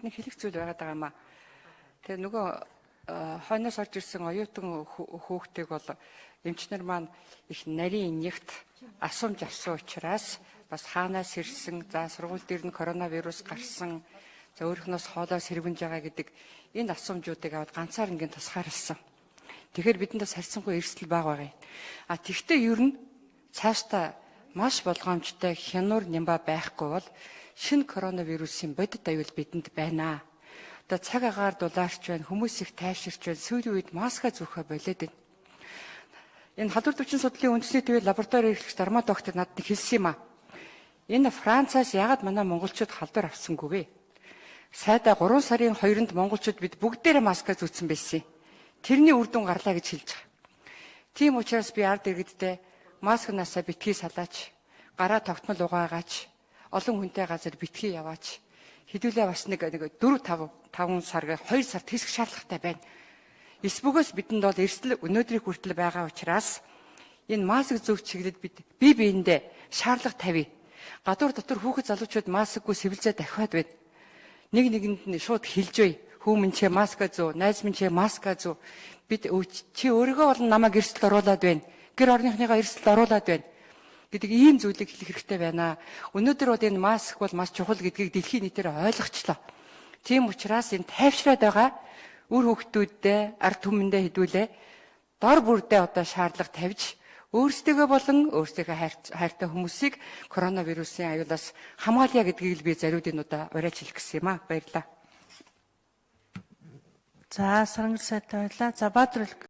Нэг хэлэх зүйл байгаад байгаа юм аа. Тэгээ нөгөө хойноос орж ирсэн оюутан хүүхдийг бол эмчнэр маань их нарийн нягт асуумж авсан учраас бас хаанаас ирсэн, за сургууль дээр нь коронавирус гарсан, за өөрийнхнөөс хоолоо сэрвэнж байгаа гэдэг энэ асуумжуудыг аваад ганцаар ингийн тусгаарлсан. Тэгэхээр бидэнд бас харьцангуй эрсдэл бага байгаа юм. А тэгвэл ер нь цаашдаа маш болгоомжтой хянуур нямба байхгүй бол шинэ коронавирусын бодит аюул бидэнд байна. Одоо цаг агаар дулаарч байна, хүмүүс их тайвширч байна, сүүлийн үед маска зүүхэ болоод байна. Энэ халдвар төвчин судлалын үндэсний төвийн лаборатори эрхлэгч Дарма доктор надад хэлсэн юм аа. Энэ Францаас яагаад манай монголчууд халдвар авсангүй вэ? Сайдаа 3 сарын 2-нд монголчууд бид бүгдээрээ маска зүүцсэн байсан. Тэрний үр дүн гарлаа гэж хэлж байгаа. Тийм учраас би ард иргэдтэй маскнаасаа битгий салаач, гараа тогтмол угаагаач, олон хүнтэй газар битгий яваач. Хэдүүлээ бас нэг 4-5 сар 2 сар тэсэх шаардлагатай байна. Эсбөгөөс бидэнд бол эрсдэл өнөөдрийг хүртэл байгаа учраас энэ маск зүүх чиглэлд бид бие биендээ шаардлага тавья. Гадуур дотор хүүхэд залуучууд маскгүй сэвэлзээ дахиад байна. Нэг нэгэнд нь шууд хэлж бай. Хүү минь чи маска зүү, найз минь чи маска зүү. Бид чи өөрийгөө бол намайг эрсдэлд оруулаад байна. Гэр орныхныгаа эрсдэлд оруулаад байна гэдэг ийм зүйлийг хэлэх хэрэгтэй байна. Өнөөдөр бол энэ маск бол маш чухал гэдгийг дэлхийн нийтээр ойлгочлоо. Тийм учраас энэ тайвшраад байгаа үр хөвгтүүддээ ард түмэндээ хэдүүлээ дор бүрдээ одоо шаардлага тавьж өөрсдөө болон өөрсдөө хайртай хүмүүсийг коронавирусын аюулаас хамгаалъя гэдгийг л би зариудын удаа урайж хэлэх гэсэн юм аа. Баярлалаа. За, Сарангар сайд баярлалаа. За, Баатар